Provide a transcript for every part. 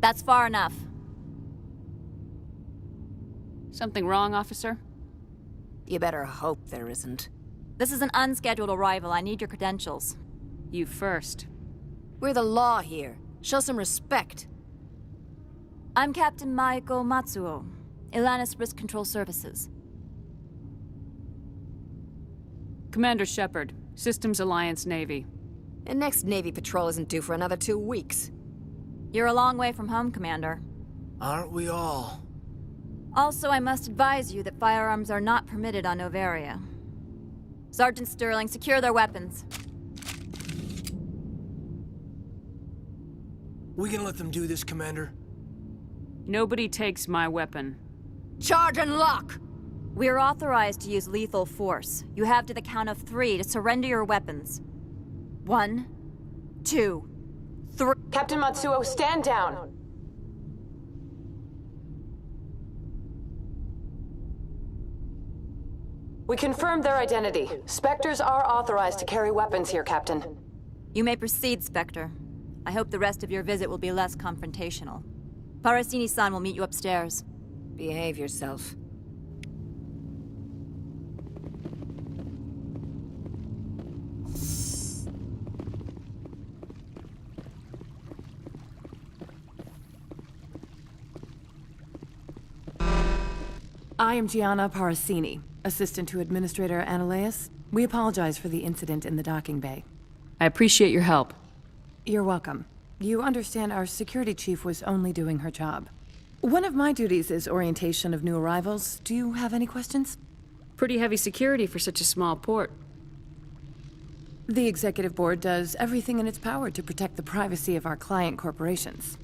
That's far enough. Something wrong, officer? You better hope there isn't. This is an unscheduled arrival. I need your credentials. You first. We're the law here. Show some respect. I'm Captain Maiko Matsuo, Ilanis Risk Control Services. Commander Shepard, Systems Alliance Navy. The next Navy patrol isn't due for another 2 weeks. You're a long way from home, Commander. Aren't we all? Also, I must advise you that firearms are not permitted on Novaria. Sergeant Sterling, secure their weapons. We can let them do this, Commander? Nobody takes my weapon. Charge and lock! We are authorized to use lethal force. You have to the count of 3 to surrender your weapons. 1, 2, 3. Captain Matsuo, stand down! We confirmed their identity. Spectres are authorized to carry weapons here, Captain. You may proceed, Spectre. I hope the rest of your visit will be less confrontational. Parasini-san will meet you upstairs. Behave yourself. I am Gianna Parasini, assistant to Administrator Ananias. We apologize for the incident in the docking bay. I appreciate your help. You're welcome. You understand our security chief was only doing her job. One of my duties is orientation of new arrivals. Do you have any questions? Pretty heavy security for such a small port. The executive board does everything in its power to protect the privacy of our client corporations.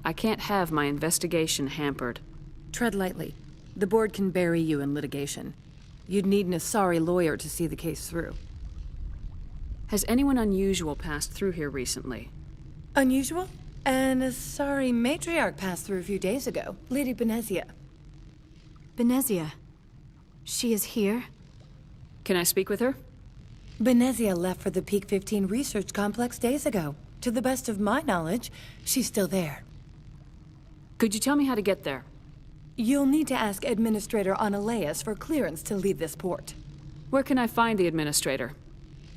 I can't have my investigation hampered. Tread lightly. The board can bury you in litigation. You'd need an Asari lawyer to see the case through. Has anyone unusual passed through here recently? Unusual? An Asari matriarch passed through a few days ago. Lady Benezia. Benezia? She is here? Can I speak with her? Benezia left for the Peak 15 research complex days ago. To the best of my knowledge, she's still there. Could you tell me how to get there? You'll need to ask Administrator Ananias for clearance to leave this port. Where can I find the administrator?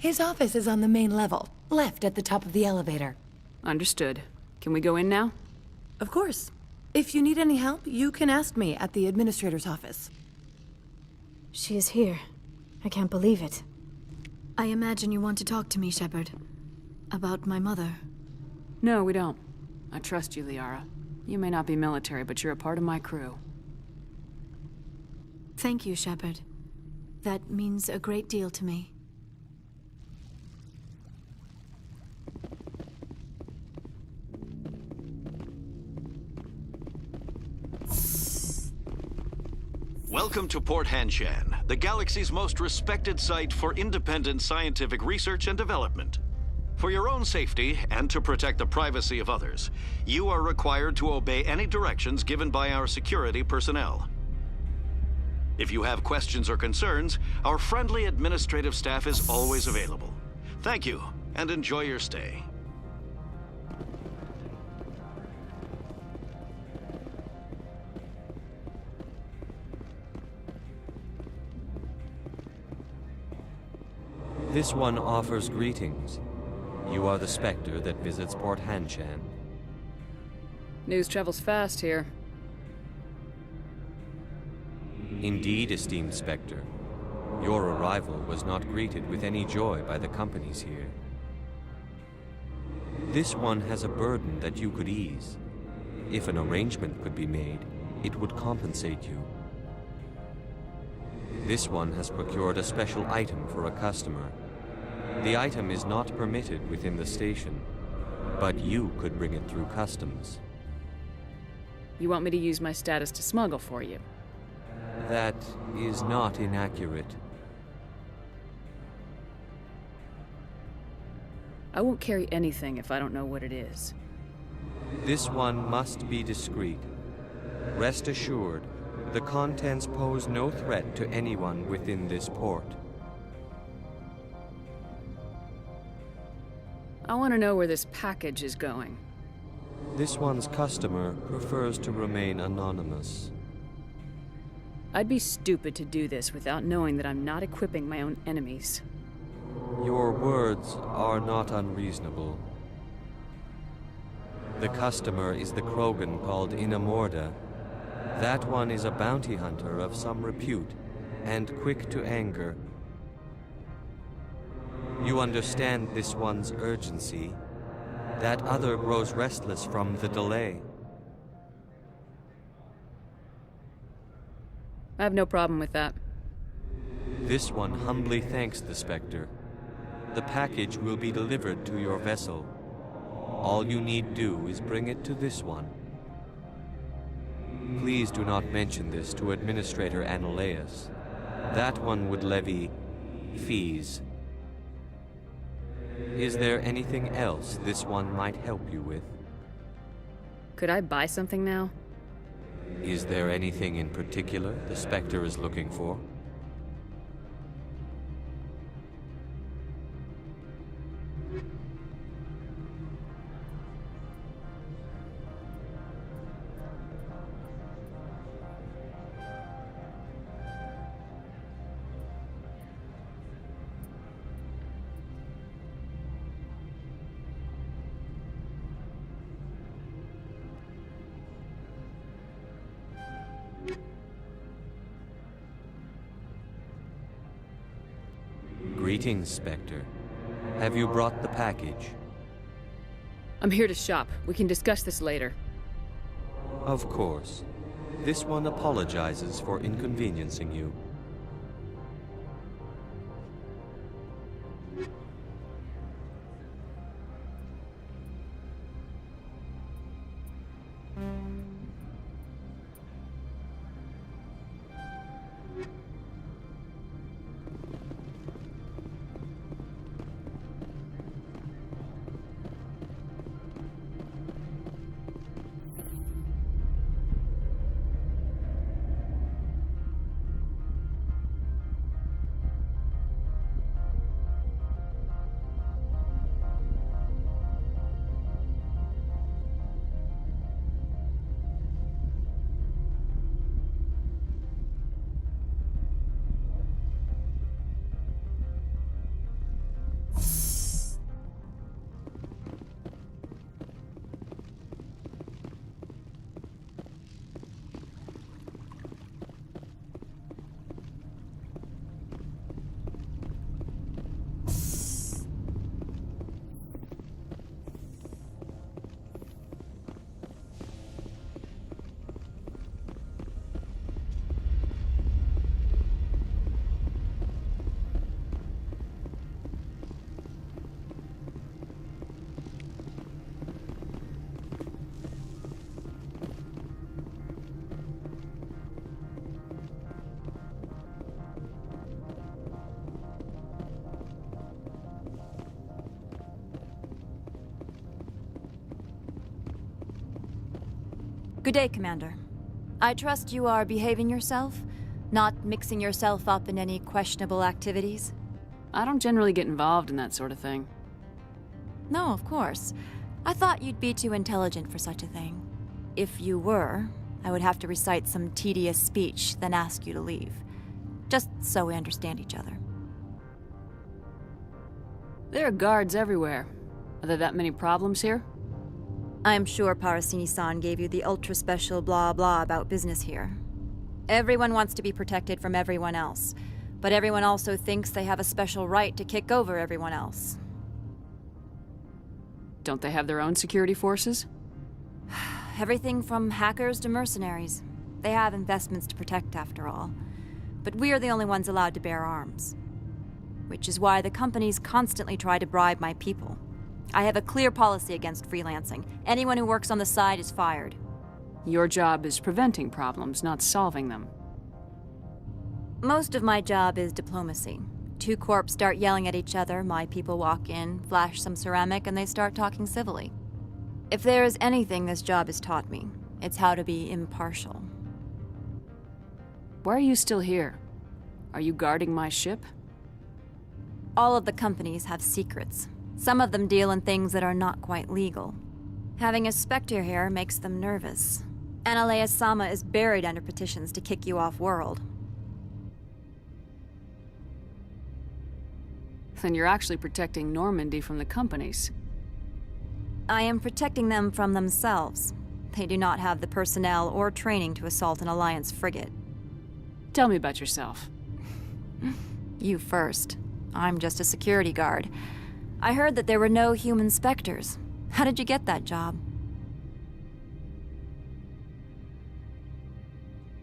His office is on the main level, left at the top of the elevator. Understood. Can we go in now? Of course. If you need any help, you can ask me at the administrator's office. She is here. I can't believe it. I imagine you want to talk to me, Shepard. About my mother. No, we don't. I trust you, Liara. You may not be military, but you're a part of my crew. Thank you, Shepard. That means a great deal to me. Welcome to Port Hanshan, the galaxy's most respected site for independent scientific research and development. For your own safety, and to protect the privacy of others, you are required to obey any directions given by our security personnel. If you have questions or concerns, our friendly administrative staff is always available. Thank you, and enjoy your stay. This one offers greetings. You are the Spectre that visits Port Hanshan. News travels fast here. Indeed, esteemed Spectre. Your arrival was not greeted with any joy by the companies here. This one has a burden that you could ease. If an arrangement could be made, it would compensate you. This one has procured a special item for a customer. The item is not permitted within the station, but you could bring it through customs. You want me to use my status to smuggle for you? That is not inaccurate. I won't carry anything if I don't know what it is. This one must be discreet. Rest assured, the contents pose no threat to anyone within this port. I want to know where this package is going. This one's customer prefers to remain anonymous. I'd be stupid to do this without knowing that I'm not equipping my own enemies. Your words are not unreasonable. The customer is the Krogan called Inamorda. That one is a bounty hunter of some repute, and quick to anger. You understand this one's urgency. That other grows restless from the delay. I have no problem with that. This one humbly thanks the Spectre. The package will be delivered to your vessel. All you need do is bring it to this one. Please do not mention this to Administrator Analeus. That one would levy fees. Is there anything else this one might help you with? Could I buy something now? Is there anything in particular the Spectre is looking for? Greetings, Spectre. Have you brought the package? I'm here to shop. We can discuss this later. Of course. This one apologizes for inconveniencing you. Good day, Commander. I trust you are behaving yourself, not mixing yourself up in any questionable activities? I don't generally get involved in that sort of thing. No, of course. I thought you'd be too intelligent for such a thing. If you were, I would have to recite some tedious speech, then ask you to leave. Just so we understand each other. There are guards everywhere. Are there that many problems here? I am sure Parasini-san gave you the ultra-special blah-blah about business here. Everyone wants to be protected from everyone else, but everyone also thinks they have a special right to kick over everyone else. Don't they have their own security forces? Everything from hackers to mercenaries. They have investments to protect, after all. But we are the only ones allowed to bear arms. Which is why the companies constantly try to bribe my people. I have a clear policy against freelancing. Anyone who works on the side is fired. Your job is preventing problems, not solving them. Most of my job is diplomacy. Two corps start yelling at each other, my people walk in, flash some ceramic, and they start talking civilly. If there is anything this job has taught me, it's how to be impartial. Why are you still here? Are you guarding my ship? All of the companies have secrets. Some of them deal in things that are not quite legal. Having a Spectre here makes them nervous. Analea-sama is buried under petitions to kick you off-world. Then you're actually protecting Normandy from the companies. I am protecting them from themselves. They do not have the personnel or training to assault an Alliance frigate. Tell me about yourself. You first. I'm just a security guard. I heard that there were no human Spectres. How did you get that job?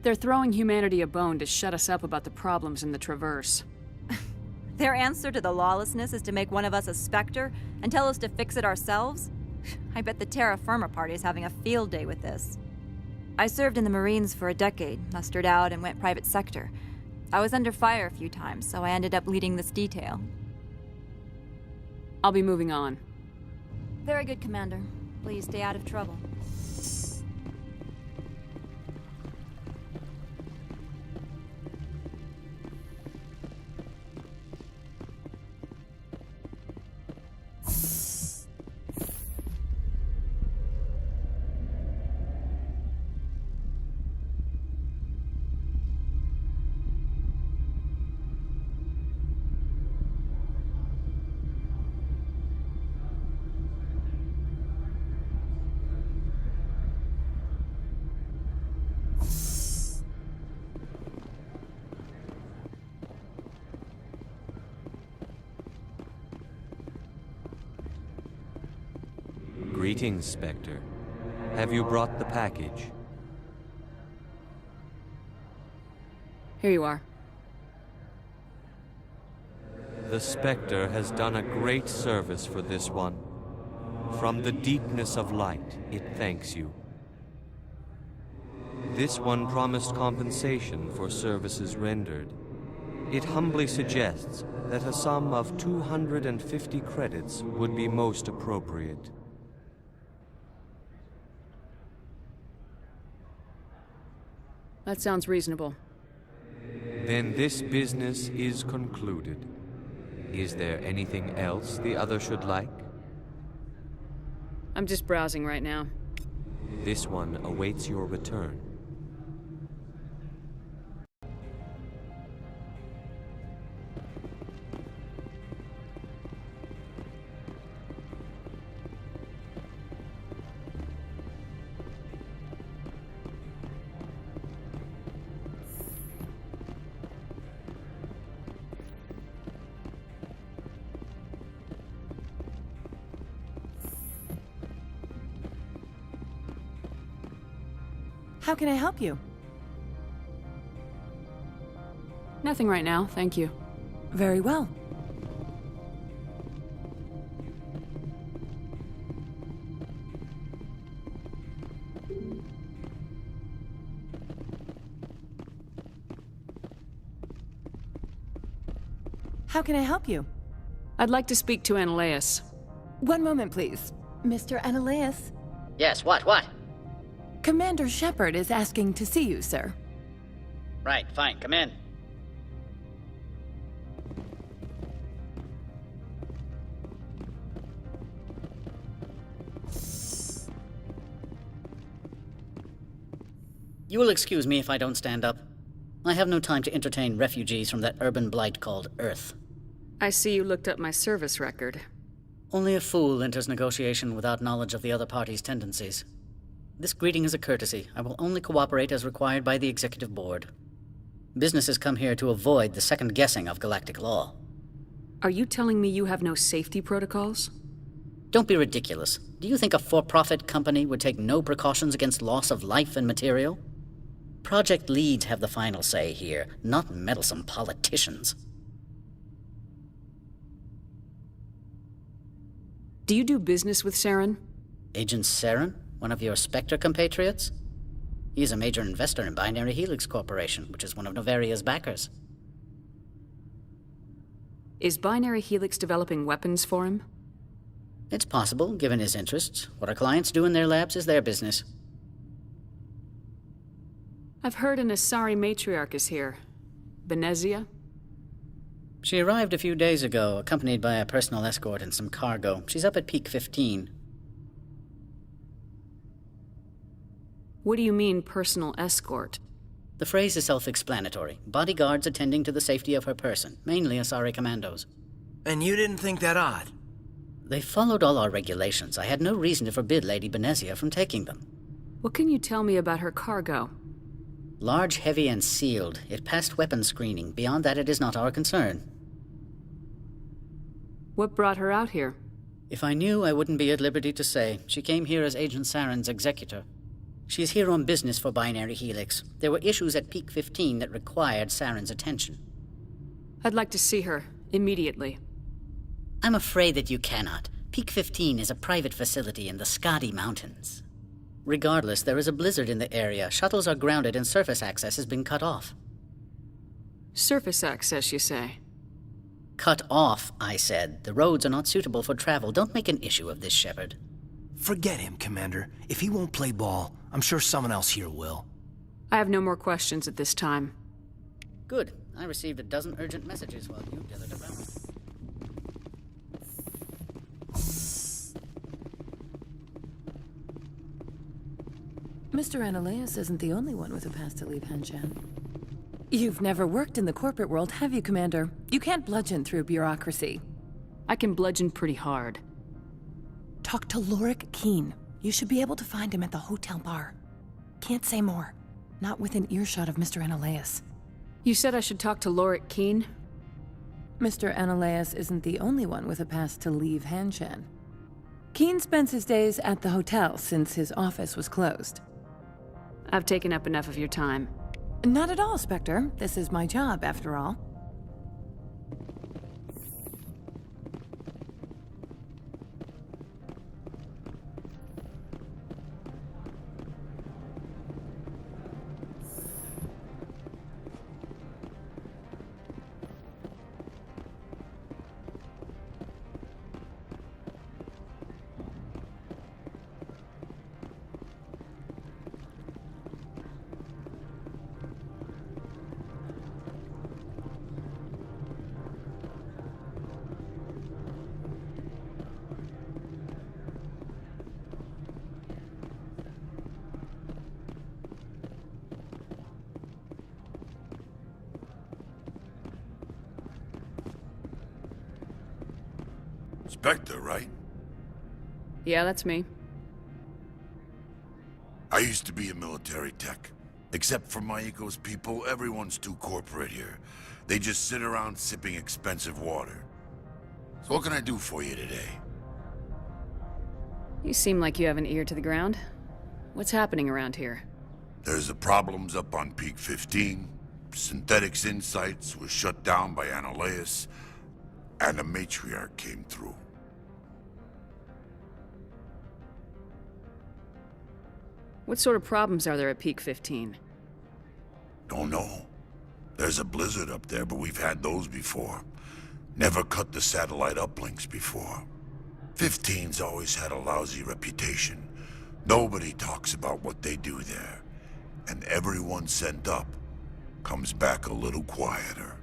They're throwing humanity a bone to shut us up about the problems in the Traverse. Their answer to the lawlessness is to make one of us a Spectre and tell us to fix it ourselves? I bet the Terra Firma Party is having a field day with this. I served in the Marines for a decade, mustered out, and went private sector. I was under fire a few times, so I ended up leading this detail. I'll be moving on. Very good, Commander. Please stay out of trouble. Greetings, Spectre. Have you brought the package? Here you are. The Spectre has done a great service for this one. From the deepness of light, it thanks you. This one promised compensation for services rendered. It humbly suggests that a sum of 250 credits would be most appropriate. That sounds reasonable. Then this business is concluded. Is there anything else the other should like? I'm just browsing right now. This one awaits your return. How can I help you? Nothing right now, thank you. Very well. How can I help you? I'd like to speak to Analeas. One moment, please. Mr. Analeas. Yes, what? Commander Shepard is asking to see you, sir. Right, fine, come in. You will excuse me if I don't stand up. I have no time to entertain refugees from that urban blight called Earth. I see you looked up my service record. Only a fool enters negotiation without knowledge of the other party's tendencies. This greeting is a courtesy. I will only cooperate as required by the Executive Board. Businesses come here to avoid the second guessing of galactic law. Are you telling me you have no safety protocols? Don't be ridiculous. Do you think a for-profit company would take no precautions against loss of life and material? Project leads have the final say here, not meddlesome politicians. Do you do business with Saren? Agent Saren? One of your Spectre compatriots? He is a major investor in Binary Helix Corporation, which is one of Novaria's backers. Is Binary Helix developing weapons for him? It's possible, given his interests. What our clients do in their labs is their business. I've heard an Asari matriarch is here. Benezia? She arrived a few days ago, accompanied by a personal escort and some cargo. She's up at Peak 15. What do you mean, personal escort? The phrase is self-explanatory. Bodyguards attending to the safety of her person, mainly Asari commandos. And you didn't think that odd? They followed all our regulations. I had no reason to forbid Lady Benezia from taking them. What can you tell me about her cargo? Large, heavy, and sealed. It passed weapons screening. Beyond that, it is not our concern. What brought her out here? If I knew, I wouldn't be at liberty to say. She came here as Agent Saren's executor. She is here on business for Binary Helix. There were issues at Peak 15 that required Saren's attention. I'd like to see her, immediately. I'm afraid that you cannot. Peak 15 is a private facility in the Skadi Mountains. Regardless, there is a blizzard in the area. Shuttles are grounded and surface access has been cut off. Surface access, you say? Cut off, I said. The roads are not suitable for travel. Don't make an issue of this, Shepard. Forget him, Commander. If he won't play ball, I'm sure someone else here will. I have no more questions at this time. Good. I received a dozen urgent messages while you dithered around. Mr. Analeas isn't the only one with a pass to leave Hanshan. You've never worked in the corporate world, have you, Commander? You can't bludgeon through bureaucracy. I can bludgeon pretty hard. Talk to Lorik Keen. You should be able to find him at the hotel bar. Can't say more. Not within earshot of Mr. Analeas. You said I should talk to Lorik Keen? Mr. Analeas isn't the only one with a pass to leave Hanshan. Keen spends his days at the hotel since his office was closed. I've taken up enough of your time. Not at all, Spectre. This is my job, after all. Spectre, right? Yeah, that's me. I used to be a military tech. Except for Maiko's people, everyone's too corporate here. They just sit around sipping expensive water. So what can I do for you today? You seem like you have an ear to the ground. What's happening around here? There's the problems up on Peak 15. Synthetics Insights was shut down by Analeas. And a matriarch came through. What sort of problems are there at Peak 15? Don't know. There's a blizzard up there, but we've had those before. Never cut the satellite uplinks before. 15's always had a lousy reputation. Nobody talks about what they do there. And everyone sent up comes back a little quieter.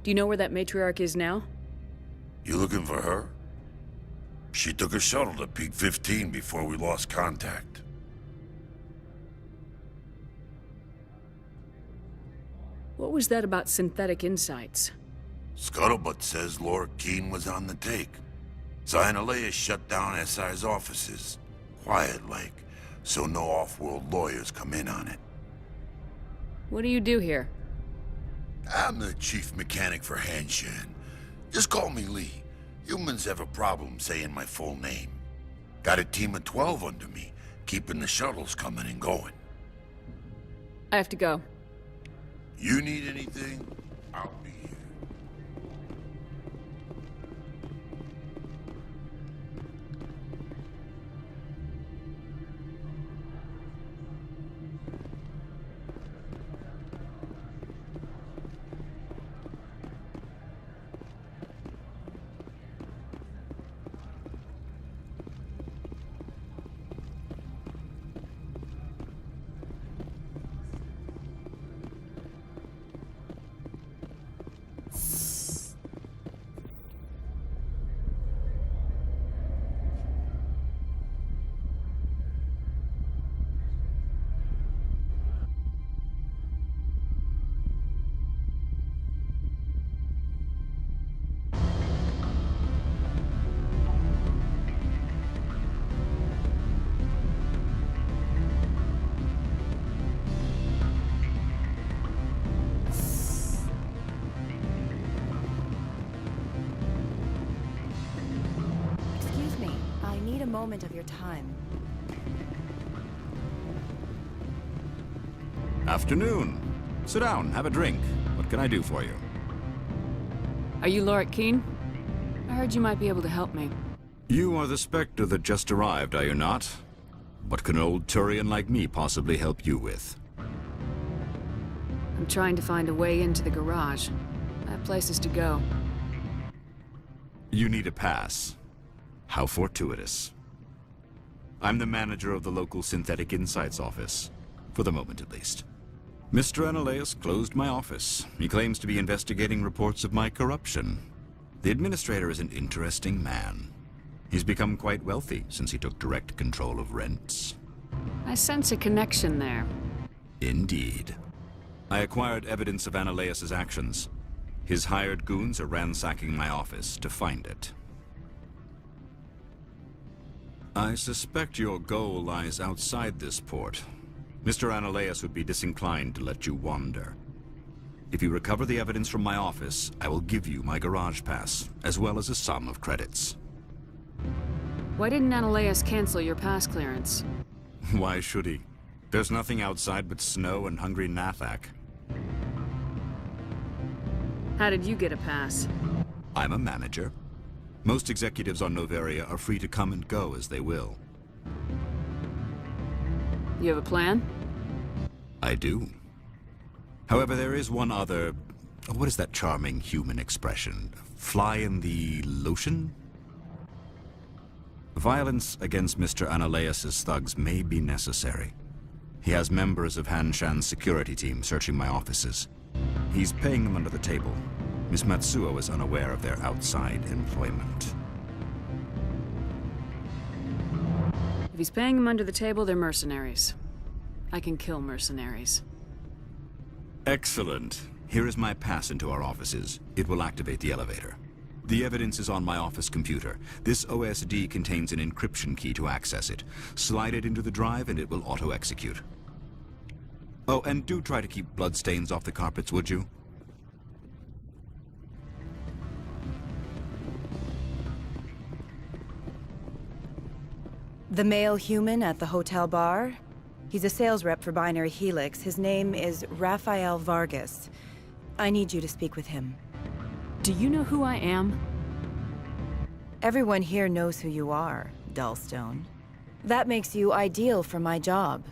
Do you know where that matriarch is now? You looking for her? She took a shuttle to Peak 15 before we lost contact. What was that about synthetic insights? Scuttlebutt says Lorik Keen was on the take. Analeas shut down SI's offices. Quiet like, so no off-world lawyers come in on it. What do you do here? I'm the chief mechanic for Hanshan. Just call me Lee. Humans have a problem saying my full name. Got a team of 12 under me, keeping the shuttles coming and going. I have to go. You need anything? I'll be here. moment of your time. Afternoon. Sit down, have a drink. What can I do for you? Are you Lorik Keen? I heard you might be able to help me. You are the Spectre that just arrived, are you not? What can an old Turian like me possibly help you with? I'm trying to find a way into the garage. I have places to go. You need a pass. How fortuitous. I'm the manager of the local Synthetic Insights office. For the moment, at least. Mr. Analaeus closed my office. He claims to be investigating reports of my corruption. The administrator is an interesting man. He's become quite wealthy since he took direct control of rents. I sense a connection there. Indeed. I acquired evidence of Analaeus' actions. His hired goons are ransacking my office to find it. I suspect your goal lies outside this port. Mr. Analaeus would be disinclined to let you wander. If you recover the evidence from my office, I will give you my garage pass, as well as a sum of credits. Why didn't Analaeus cancel your pass clearance? Why should he? There's nothing outside but snow and hungry Nathak. How did you get a pass? I'm a manager. Most executives on Noveria are free to come and go as they will. You have a plan? I do. However, there is one other... What is that charming human expression? Fly in the lotion? Violence against Mr. Analaeus' thugs may be necessary. He has members of Han Shan's security team searching my offices. He's paying them under the table. Miss Matsuo is unaware of their outside employment. If he's paying them under the table, they're mercenaries. I can kill mercenaries. Excellent. Here is my pass into our offices. It will activate the elevator. The evidence is on my office computer. This OSD contains an encryption key to access it. Slide it into the drive and it will auto-execute. Oh, and do try to keep bloodstains off the carpets, would you? The male human at the hotel bar? He's a sales rep for Binary Helix. His name is Rafael Vargas. I need you to speak with him. Do you know who I am? Everyone here knows who you are, Dullstone. That makes you ideal for my job.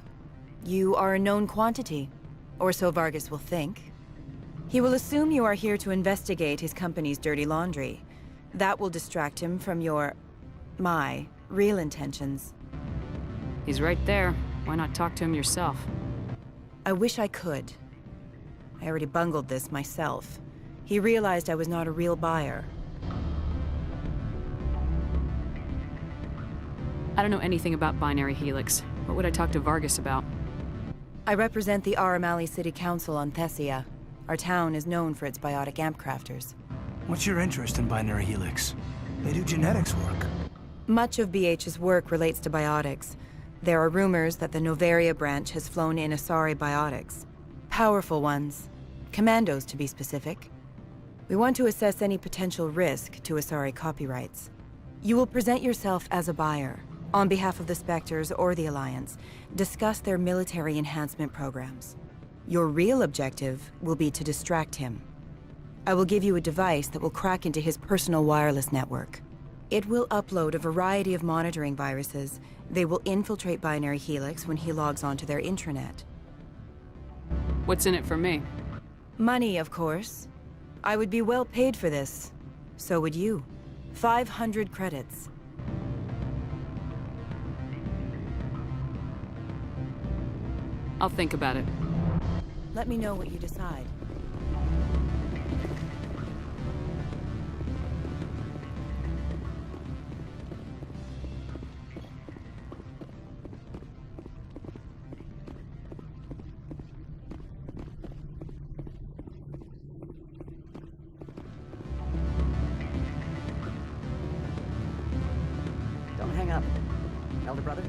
You are a known quantity, or so Vargas will think. He will assume you are here to investigate his company's dirty laundry. That will distract him from my real intentions. He's right there. Why not talk to him yourself? I wish I could. I already bungled this myself. He realized I was not a real buyer. I don't know anything about Binary Helix. What would I talk to Vargas about? I represent the Aramali City Council on Thessia. Our town is known for its biotic amp crafters. What's your interest in Binary Helix? They do genetics work. Much of BH's work relates to biotics. There are rumors that the Noveria branch has flown in Asari biotics. Powerful ones. Commandos, to be specific. We want to assess any potential risk to Asari copyrights. You will present yourself as a buyer, on behalf of the Spectres or the Alliance, discuss their military enhancement programs. Your real objective will be to distract him. I will give you a device that will crack into his personal wireless network. It will upload a variety of monitoring viruses. They will infiltrate Binary Helix when he logs onto their intranet. What's in it for me? Money, of course. I would be well paid for this. So would you. 500 credits. I'll think about it. Let me know what you decide. Don't hang up, elder brother.